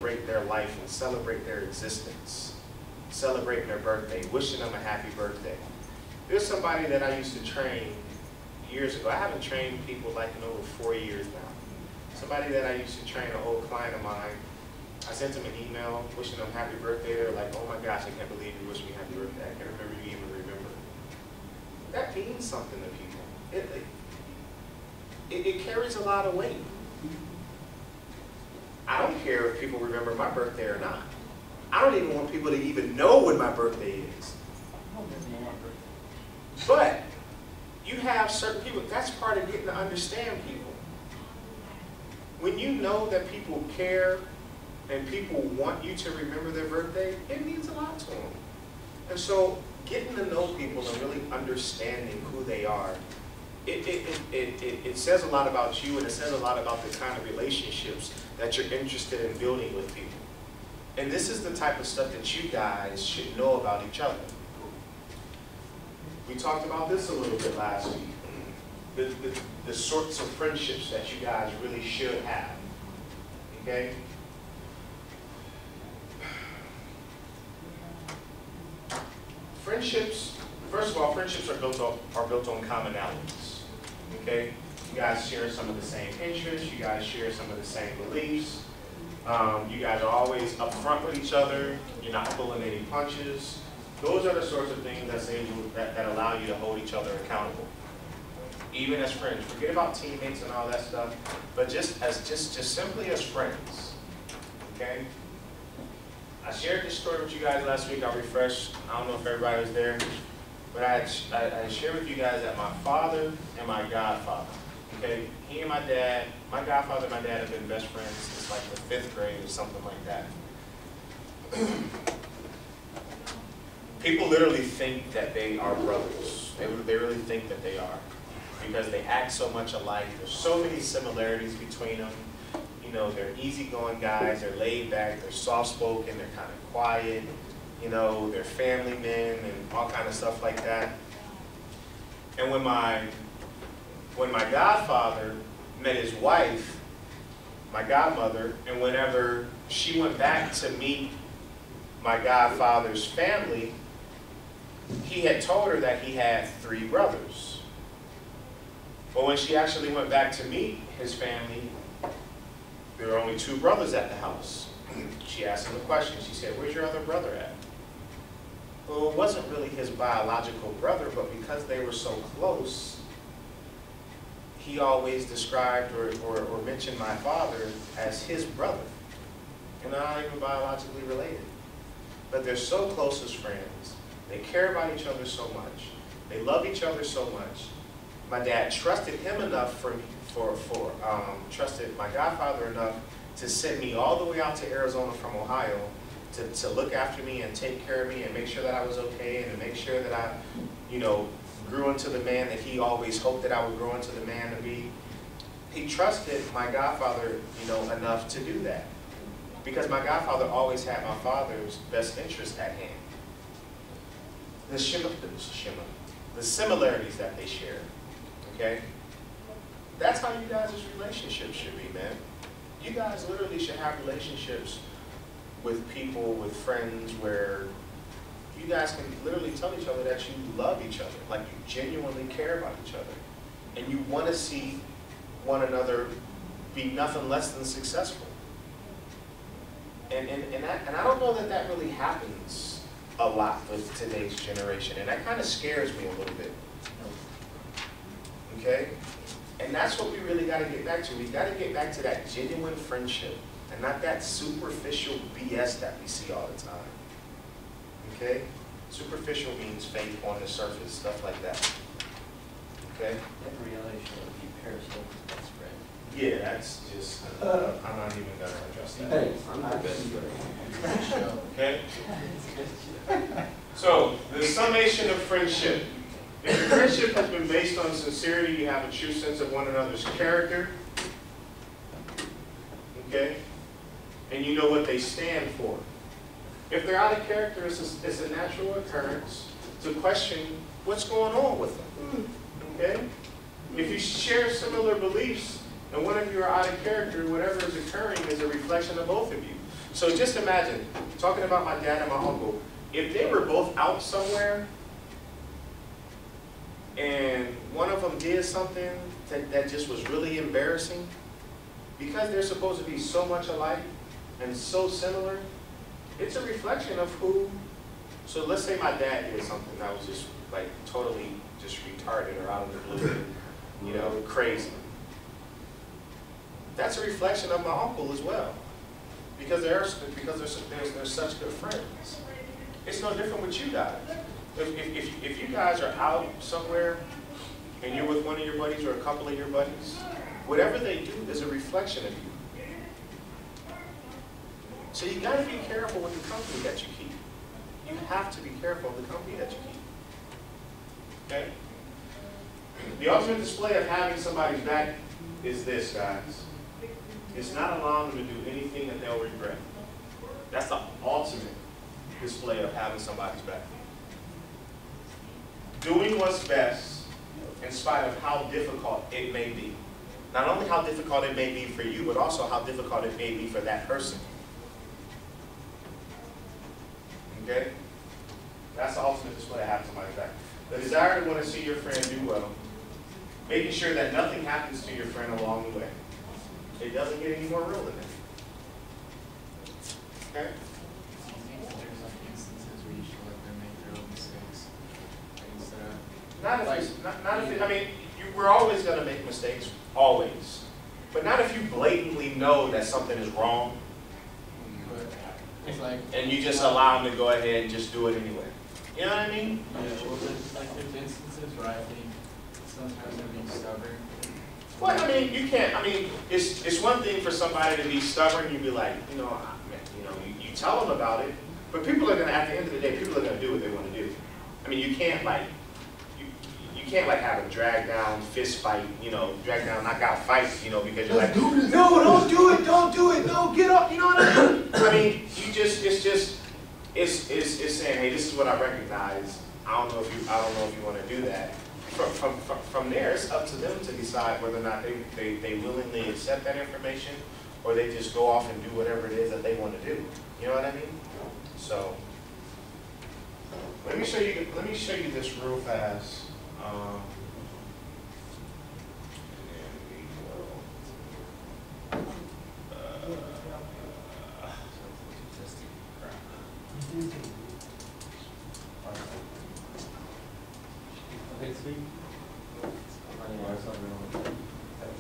celebrate their life and celebrate their existence, celebrating their birthday, wishing them a happy birthday. There's somebody that I used to train years ago. I haven't trained people like in over 4 years now. Somebody that I used to train, an old client of mine, I sent them an email wishing them happy birthday. They're like, oh my gosh, I can't believe you wished me happy birthday. I can't remember you even remember. That means something to people. It carries a lot of weight. I don't care if people remember my birthday or not. I don't even want people to even know when my birthday is. But you have certain people, that's part of getting to understand people. When you know that people care and people want you to remember their birthday, it means a lot to them. And so getting to know people and really understanding who they are, it says a lot about you, and it says a lot about the kind of relationships that you're interested in building with people. And this is the type of stuff that you guys should know about each other. We talked about this a little bit last week. The sorts of friendships that you guys really should have. Okay? Friendships, first of all, friendships are built on commonalities. Okay? You guys share some of the same interests, you guys share some of the same beliefs. You guys are always upfront with each other, you're not pulling any punches. Those are the sorts of things that allow you to hold each other accountable. Even as friends. Forget about teammates and all that stuff, but just simply as friends. Okay? I shared this story with you guys last week. I'll refresh. I don't know if everybody was there, but I shared with you guys that my father and my godfather, okay, he and my dad, my godfather and my dad have been best friends since like the 5th grade or something like that. People literally think that they are brothers. They really think that they are, because they act so much alike. There's so many similarities between them. You know, they're easygoing guys, they're laid back, they're soft-spoken, they're kind of quiet, you know, they're family men and all kind of stuff like that. And when my godfather met his wife, my godmother, and whenever she went back to meet my godfather's family, he had told her that he had 3 brothers. But when she actually went back to meet his family, there were only 2 brothers at the house. She asked him a question. She said, "Where's your other brother at?" Well, it wasn't really his biological brother, but because they were so close, he always described or mentioned my father as his brother. And they're not even biologically related. But they're so close as friends. They care about each other so much. They love each other so much. My dad trusted him enough trusted my godfather enough to send me all the way out to Arizona from Ohio to look after me and take care of me and make sure that I was okay and to make sure that I, you know, grew into the man that he always hoped that I would grow into the man to be. He trusted my godfather, you know, enough to do that, because my godfather always had my father's best interest at hand. The similarities that they share, okay? That's how you guys' relationships should be, man. You guys literally should have relationships with people, with friends, where you guys can literally tell each other that you love each other, like you genuinely care about each other, and you want to see one another be nothing less than successful. And I don't know that that really happens a lot with today's generation, and that kind of scares me a little bit. Okay? And that's what we really got to get back to. We got to get back to that genuine friendship, and not that superficial BS that we see all the time. Okay? Superficial means fake, on the surface, stuff like that. Okay? Every relationship would be Periscope's best friend. Yeah, that's just, I'm not even going to address that. Hey, I'm the best friend. Okay? So, the summation of friendship. If your friendship has been based on sincerity, you have a true sense of one another's character, okay? And you know what they stand for. If they're out of character, it's a natural occurrence to question what's going on with them, okay? If you share similar beliefs and one of you are out of character, whatever is occurring is a reflection of both of you. So just imagine, talking about my dad and my uncle, if they were both out somewhere and one of them did something that just was really embarrassing, because they're supposed to be so much alike and so similar, it's a reflection of who. So let's say my dad did something that was just like totally just retarded or out of the blue, you know, crazy. That's a reflection of my uncle as well, because they're such good friends. It's no different with you guys. If you guys are out somewhere and you're with one of your buddies or a couple of your buddies, whatever they do is a reflection of you. So you got to be careful with the company that you keep. You have to be careful of the company that you keep. Okay? The ultimate display of having somebody's back is this, guys. It's not allowing them to do anything that they'll regret. That's the ultimate display of having somebody's back. Doing what's best in spite of how difficult it may be. Not only how difficult it may be for you, but also how difficult it may be for that person. Okay? That's the ultimate display of having somebody's back. The desire to want to see your friend do well. Making sure that nothing happens to your friend along the way. It doesn't get any more real than that. Okay? There's like instances where you should let them make their own mistakes. Like instead of Not if I mean, we're always going to make mistakes, always. But not if you blatantly know that something is wrong, it's like, and you just allow them to go ahead and just do it anyway. You know what I mean? yeah, well, there's instances where I think sometimes they're being stubborn. Well, I mean, you can't. I mean, it's one thing for somebody to be stubborn. You'd be like, you tell them about it, but people are gonna. At the end of the day, people are gonna do what they want to do. I mean, you can't like, you can't like have a drag down fist fight, drag down knockout fight, because you're like, no, don't do it, no, get up, you know what I mean? I mean, it's saying, hey, this is what I recognize. I don't know if you want to do that. From there, it's up to them to decide whether or not they willingly accept that information, or they just go off and do whatever it is that they want to do. You know what I mean? So let me show you this real fast.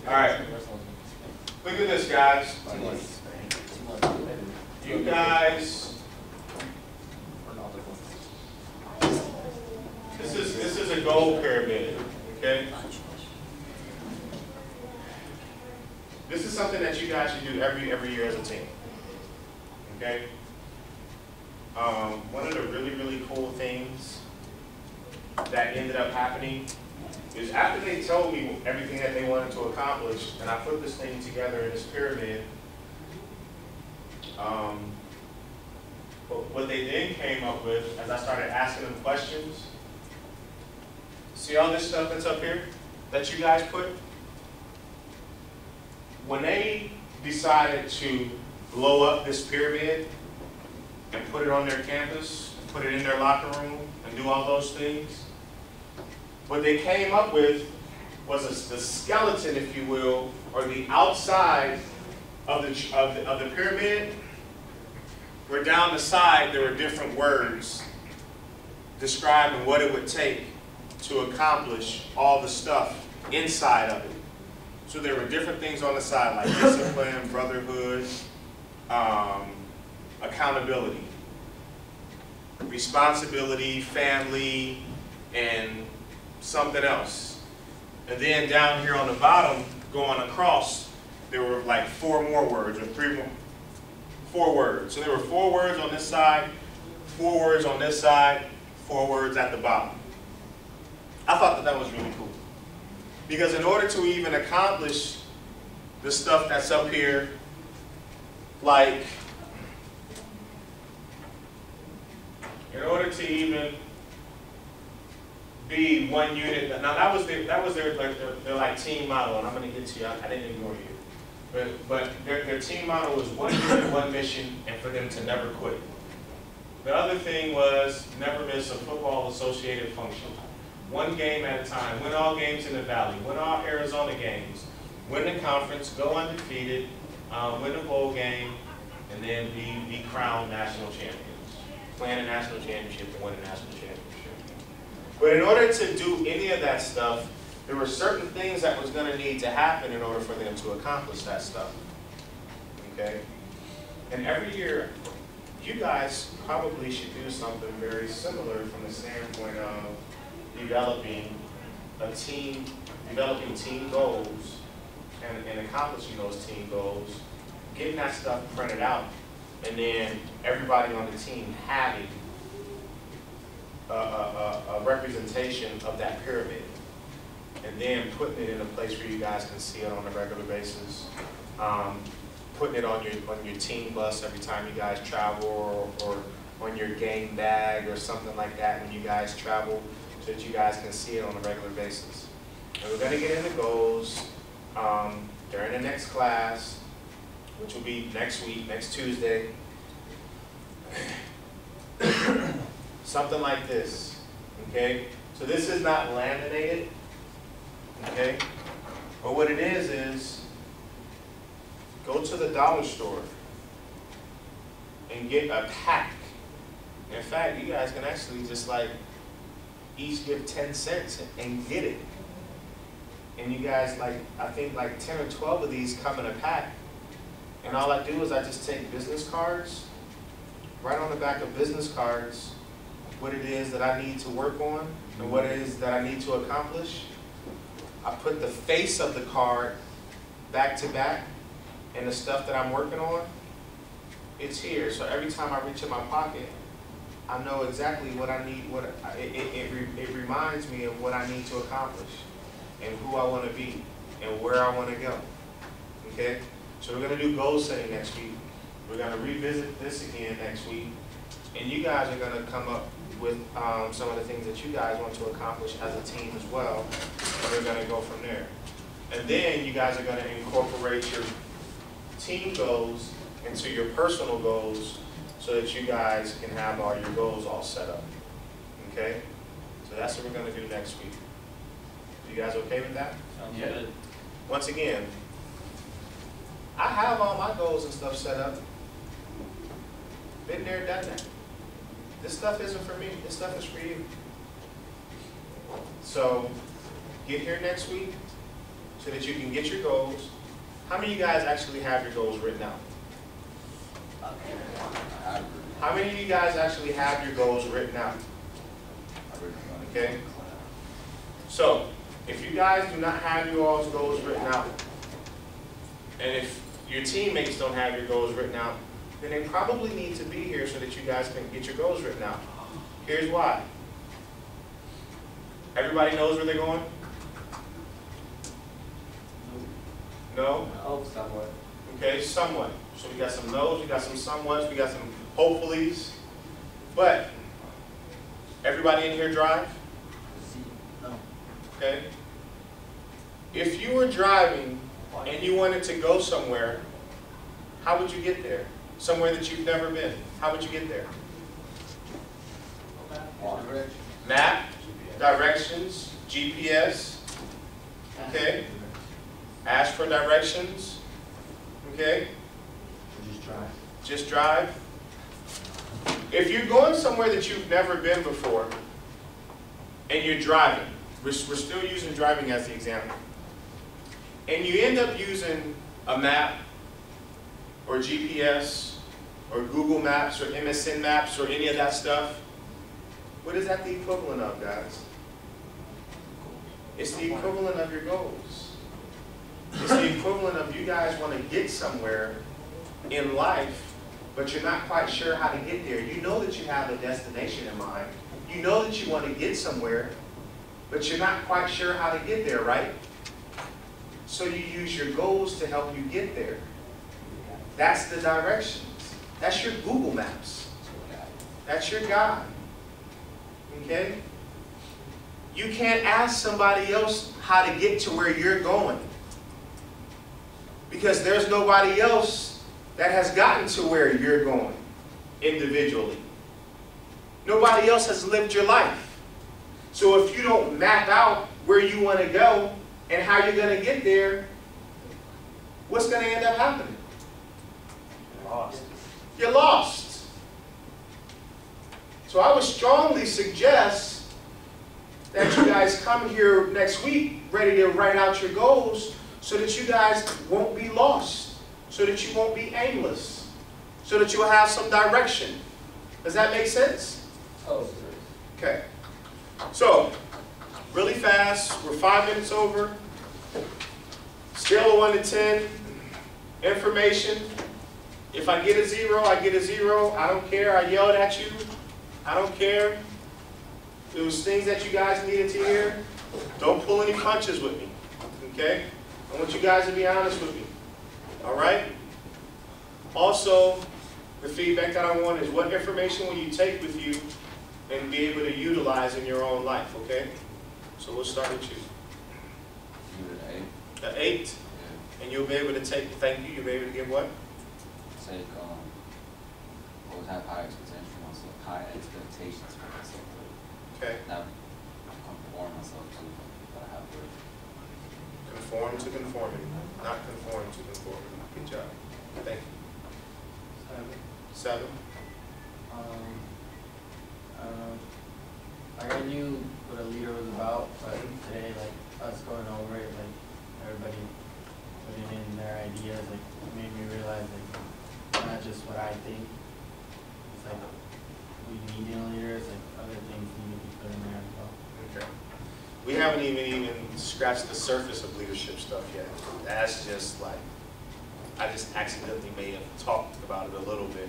All right. Look at this, guys. You guys, this is a goal pyramid, okay? This is something that you guys should do every year as a team, okay? One of the really cool things that ended up happening is after they told me everything that they wanted to accomplish, and I put this thing together in this pyramid, what they then came up with, as I started asking them questions, see all this stuff that's up here that you guys put? When they decided to blow up this pyramid and put it on their campus, put it in their locker room, and do all those things, what they came up with was the skeleton, if you will, or the outside of the pyramid, where down the side there were different words describing what it would take to accomplish all the stuff inside of it. So there were different things on the side like discipline, brotherhood, accountability, responsibility, family, and something else. And then down here on the bottom, going across, there were like 4 more words, or 3 more. 4 words. So there were 4 words on this side, 4 words on this side, 4 words at the bottom. I thought that was really cool. Because in order to even accomplish the stuff that's up here, like, in order to even be one unit, now that was their like team model, and I'm going to get to you. I didn't ignore you. But their team motto was 1 year, 1 mission, and for them to never quit. The other thing was never miss a football associated function. 1 game at a time. Win all games in the Valley. Win all Arizona games. Win the conference. Go undefeated. Win a bowl game. And then be crowned national champions. Playing a national championship and win a national championship. But in order to do any of that stuff, there were certain things that was going to need to happen in order for them to accomplish that stuff. Okay? And every year, you guys probably should do something very similar from the standpoint of developing team goals and accomplishing those team goals, getting that stuff printed out, and then everybody on the team having a representation of that pyramid, and then putting it in a place where you guys can see it on a regular basis. Putting it on your team bus every time you guys travel, or on your game bag or something like that when you guys travel, so that you guys can see it on a regular basis. And we're going to get into goals during the next class, which will be next week, next Tuesday. Something like this, okay? So this is not laminated, okay? But what it is go to the dollar store and get a pack. In fact, you guys can actually just like each give 10 cents and get it. And you guys, like, I think like 10 or 12 of these come in a pack. And all I do is I just take business cards, write on the back of business cards what it is that I need to work on and what it is that I need to accomplish. I put the face of the card back to back, and the stuff that I'm working on, it's here. So every time I reach in my pocket, I know exactly what I need. It reminds me of what I need to accomplish, and who I want to be, and where I want to go. Okay? So we're going to do goal setting next week. We're going to revisit this again next week, and you guys are going to come up with some of the things that you guys want to accomplish as a team as well, and we're going to go from there. And then you guys are going to incorporate your team goals into your personal goals so that you guys can have all your goals all set up. Okay? So that's what we're going to do next week. You guys okay with that? Sounds good. Once again, I have all my goals and stuff set up. Been there, done that. This stuff isn't for me. This stuff is for you. So get here next week so that you can get your goals. How many of you guys actually have your goals written out? How many of you guys actually have your goals written out? Okay? So, if you guys do not have your all's goals written out, and if your teammates don't have your goals written out, then they probably need to be here so that you guys can get your goals written out. Here's why. Everybody knows where they're going? No? Oh, somewhat. Okay, somewhat. So we got some no's, we got some somewhats, we got some hopefullys. But everybody in here drive? No. Okay. If you were driving and you wanted to go somewhere, how would you get there? Somewhere that you've never been. How would you get there? Map, directions, GPS. Okay. Ask for directions. Okay. Just drive. Just drive. If you're going somewhere that you've never been before, and you're driving, we're still using driving as the example, and you end up using a map, or GPS, or Google Maps, or MSN Maps, or any of that stuff, what is that the equivalent of, guys? It's the equivalent of your goals. It's the equivalent of you guys want to get somewhere in life, but you're not quite sure how to get there. You know that you have a destination in mind. You know that you want to get somewhere, but you're not quite sure how to get there, right? So you use your goals to help you get there. That's the directions. That's your Google Maps. That's your guide. Okay? You can't ask somebody else how to get to where you're going. Because there's nobody else that has gotten to where you're going individually. Nobody else has lived your life. So if you don't map out where you want to go and how you're going to get there, what's going to end up happening? Lost. You're lost. So I would strongly suggest that you guys come here next week ready to write out your goals so that you guys won't be lost, so that you won't be aimless, so that you'll have some direction. Does that make sense? Oh, okay. So, really fast, we're 5 minutes over. Scale of 1 to 10. Information. If I get a 0, I get a 0. I don't care. I yelled at you. I don't care. It was things that you guys needed to hear. Don't pull any punches with me. Okay? I want you guys to be honest with me. All right? Also, the feedback that I want is what information will you take with you and be able to utilize in your own life, okay? So we'll start with you. Give it an 8. The 8? Yeah. And you'll be able to take, thank you, you'll be able to give what? Take, always have high expectations for myself, high expectations for myself. Okay. Not conform myself to what I have to. Conform to conformity, not conform to conformity. Good job. Thank you. 7? Like I knew what a leader was about, but today, like us going over it, like everybody putting in their ideas, like it made me realize like not just what I think. It's like we need in leaders, like other things need to be put in there as well. Okay. We haven't even scratched the surface of leadership stuff yet. That's just like, I just accidentally may have talked about it a little bit.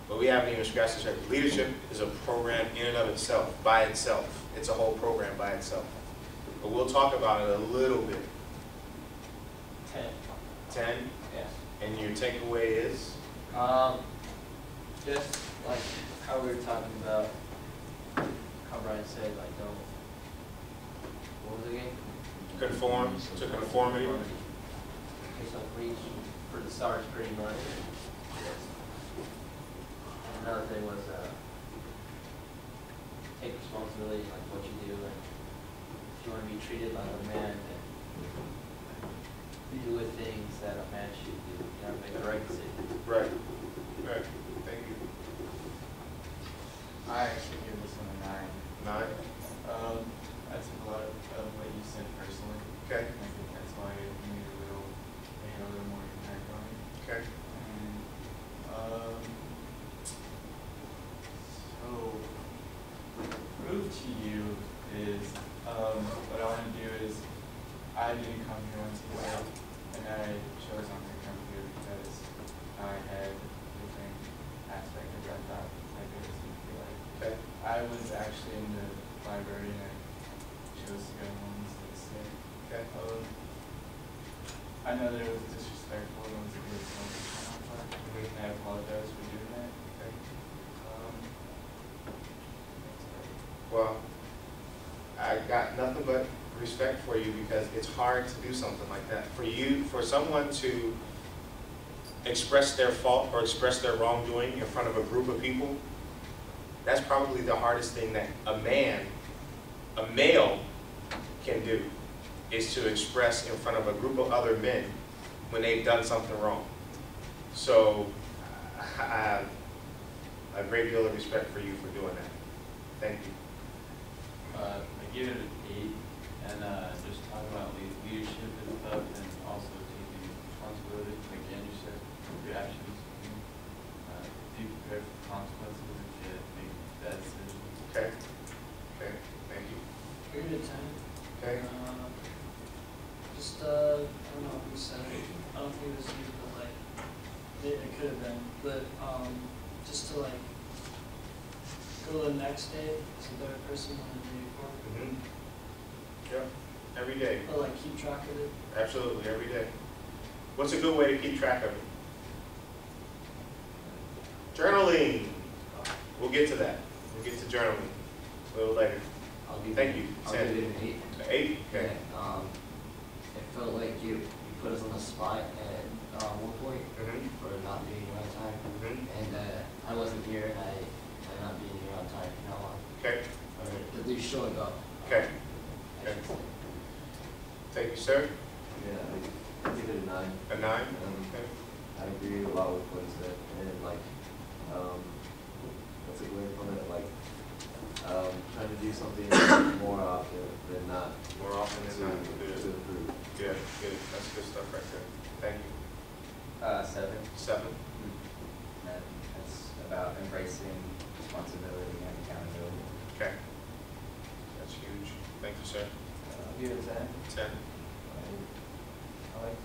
But we haven't even scratched the surface. Leadership is a program in and of itself, by itself. It's a whole program by itself. But we'll talk about it a little bit. 10. 10? Yeah. And your takeaway is? Just like how we were talking about, how Brian said, like don't, what was it again? Conform to conformity. Just like reach for the stars pretty much. And another thing was take responsibility like what you do, and if you want to be treated like a man, then do the things that a man should do. You know, make the right decision. Right. Right. Thank you. I actually give this one a 9. 9? I took a lot of what you said personally. Okay. I think that's why it made a little more impact on me. Okay. So, prove to you is, what I want to do is, I didn't come here once before, and I chose not to come here because I had different aspects of that thought I could see like. Okay. I was actually in the library and I chose to go home instead. Okay. I know that it was disrespectful and it was a good on my part, and I apologize for doing that. Okay. That's Well, I got nothing but respect for you because it's hard to do something like that. For someone to express their fault or express their wrongdoing in front of a group of people, that's probably the hardest thing that a male can do, is to express in front of a group of other men when they've done something wrong. So I have a great deal of respect for you for doing that. Thank you. I give it an 8, and just talking about leadership and stuff, and also taking responsibility, like Andrew said, for your actions. Be prepared for consequences if you make bad decisions. Okay. Okay. Thank you. I give it a 10. Okay. Just, I don't know who said it. I don't think it was you, but like, it could have been. But just to like, go the next day as a better person than the day before. Mm-hmm. Yep. Every day. But like, keep track of it. Absolutely. Every day. What's a good way to keep track of it? Journaling. We'll get to that. We'll get to journaling a little later. Thank you. I'll give it an 8. 8? Okay. Yeah, it felt like you put us on the spot, and one point for not being here on time. And I wasn't here and I not being here on time from now on. Okay, Or at least showing up. okay. I should say. Thank you, sir. Yeah, I give it a 9. A 9? Um, Okay. I agree a lot with what he said, and like, let's take away from it, like, trying to do something more often than not. More often than not. To Good. improve. Good, good. That's good stuff right there. Thank you. 7. 7. And it's about embracing responsibility and accountability. Okay. That's huge. Thank you, sir. I'll give it a 10. 10. I like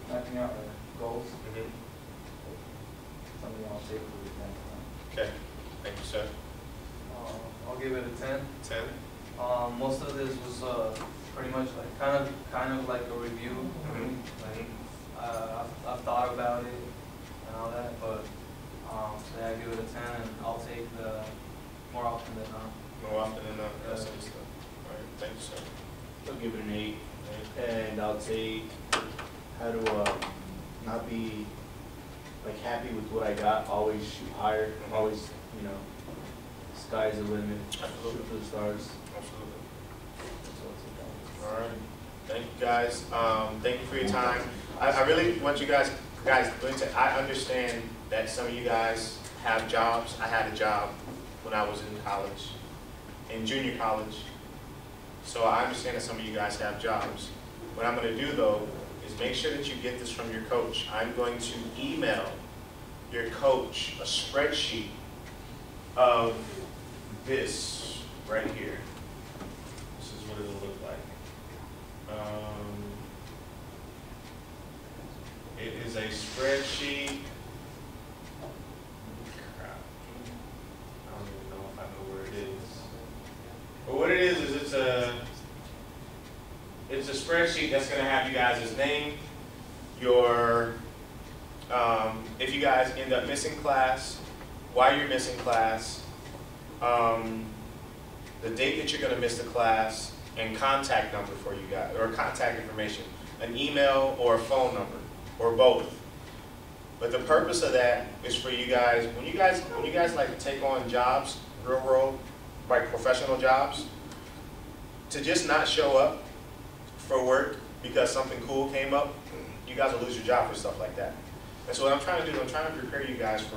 mapping out our goals, something I'll take for the next time. Okay. Thank you, sir. I'll give it a 10. 10. Most of this was pretty much like kind of like a review. Like I've thought about it and all that, but so I give it a 10, and I'll take the more often than not. More often than not. That's good stuff. All right. Thank you, sir. I'll give it an 8, and I'll take how to not be like happy with what I got. Always shoot higher. Always, you know, sky's the limit. Absolutely. Shoot for the stars. Absolutely. That's all All right. Thank you, guys. Thank you for your time. I really want you guys to, I understand that some of you guys have jobs. I had a job when I was in college, in junior college. So I understand that some of you guys have jobs. What I'm going to do, though, is make sure that you get this from your coach. I'm going to email your coach a spreadsheet of this right here. This is what it'll look like. It is a spreadsheet. Crap. I don't even know if I know where it is. But what it is it's a spreadsheet that's going to have you guys' name, your, if you guys end up missing class, why you're missing class, the date that you're going to miss the class, and contact number for you guys, or contact information, an email or a phone number, or both. But the purpose of that is for you guys, when you guys like to take on jobs, real world, like professional jobs, to just not show up for work because something cool came up, you guys will lose your job for stuff like that. And so what I'm trying to do is I'm trying to prepare you guys for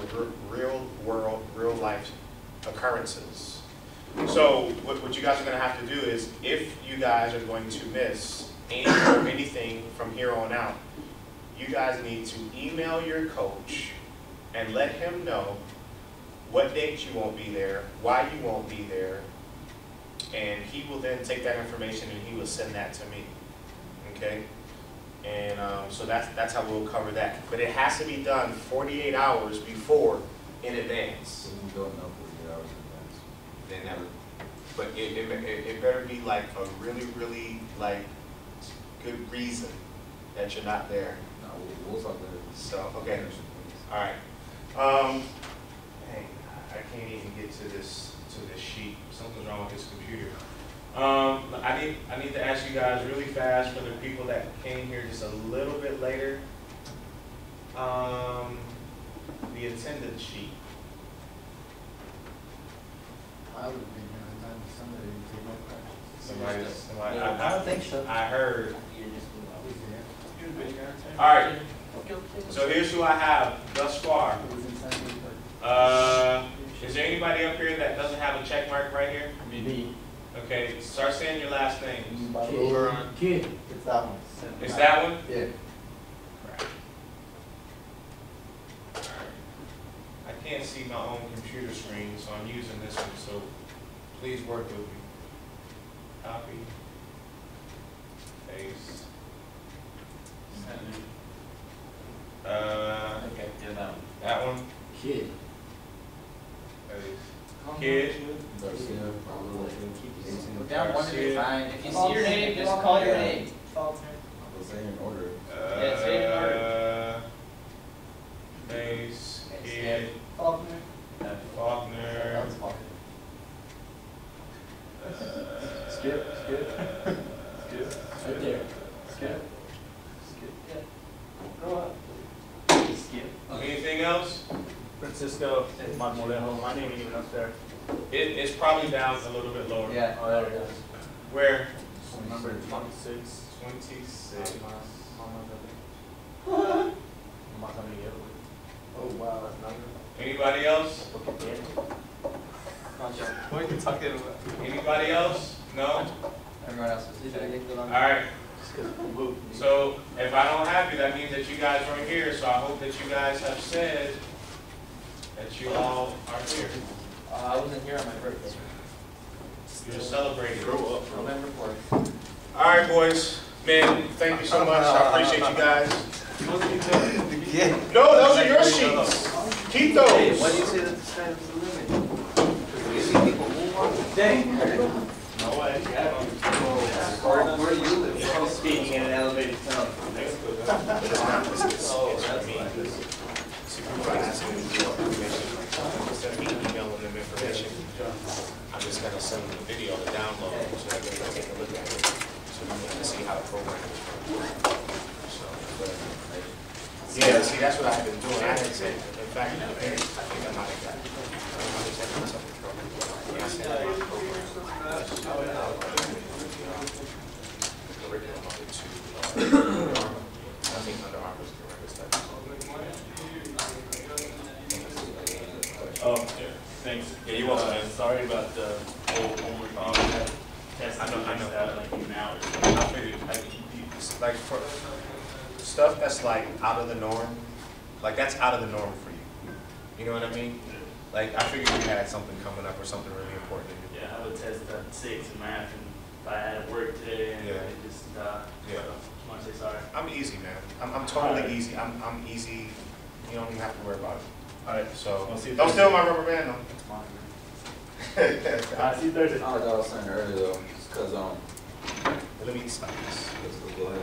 real world, real life occurrences. So what you guys are going to have to do is, if you guys are going to miss anything from here on out, you guys need to email your coach and let him know what date you won't be there, why you won't be there, and he will then take that information and he will send that to me. Okay? And so that's how we'll cover that. But it has to be done 48 hours before in advance. You don't know 48 hours in advance. They never. But it better be like a really, really like good reason that you're not there. No, we'll talk later. So, okay. All right. Dang, I can't even get to this sheet. Something's wrong with this computer. I need to ask you guys really fast, for the people that came here just a little bit later. The attendance sheet. I would have been here on time, somebody didn't take no questions. Somebody, I don't think so. I heard. You just, I was there. You've been here. All right. So here's who I have thus far. It was inside the Is there anybody up here that doesn't have a check mark right here? Me. Okay, start saying your last names. Kid. It's that one. Is that one? Yeah. I can't see my own computer screen, so I'm using this one, so please work with me. Copy. Paste. Okay, yeah, that one. That one. Kid. Paste. Kid. Garcia, probably. Put down one to be Garcia. fine. If you see your name, just call your name. Faulkner. I'll say in order. Yeah, say it in order. Paste. Okay, Kid. Faulkner. Faulkner. That was Faulkner. Skip. Right there. Skip. Yeah. Go Francisco Marmolejo. My name ain't even up there. It's probably down a little bit lower. Yeah. Oh, there it is. Where? Number 26. 26. Oh, wow, that's not Anybody else? What are you talking about? Anybody else? No? Everyone else is saying. All right. So if I don't have you, that means that you guys weren't here. So I hope that you guys have said that you all are here. I wasn't here on my birthday. You're celebrating. November 4th. All right, boys. Man, thank you so much. I appreciate you guys. Yeah. No, those are your sheets. Keep those. Hey, why do you say that the sky's the limit? Because you see people move on. Dang. No way. Where do you live? I'm speaking in an elevated tone. Instead of me emailing them information, I'm just gonna send them the video to download so that they can take a look at it. So we can see how the program is. So, yeah, see, that's what I've been doing. I had said, in fact, I think I might have got it. Yeah, I said that my program. Curriculum on it too. I think Under Armour's doing this type of stuff. Oh, yeah, thanks. Yeah, you're welcome, man. Sorry about the whole homework. Test. I know. Like even hours. I figured, like for stuff that's like out of the norm, like that's out of the norm for you. You know what I mean? Like I figured you had something coming up or something really important to you. Yeah, I would test at 6 in math, and if I had work today, and Yeah. it just, Yeah. I want to say sorry. I'm easy, man. I'm totally easy. I'm easy. You don't even have to worry about it. All right, So I'll see you don't Thursday. steal my rubber band though. I'll see you Thursday. I was saying earlier though, just cause, Let me stop this. go ahead.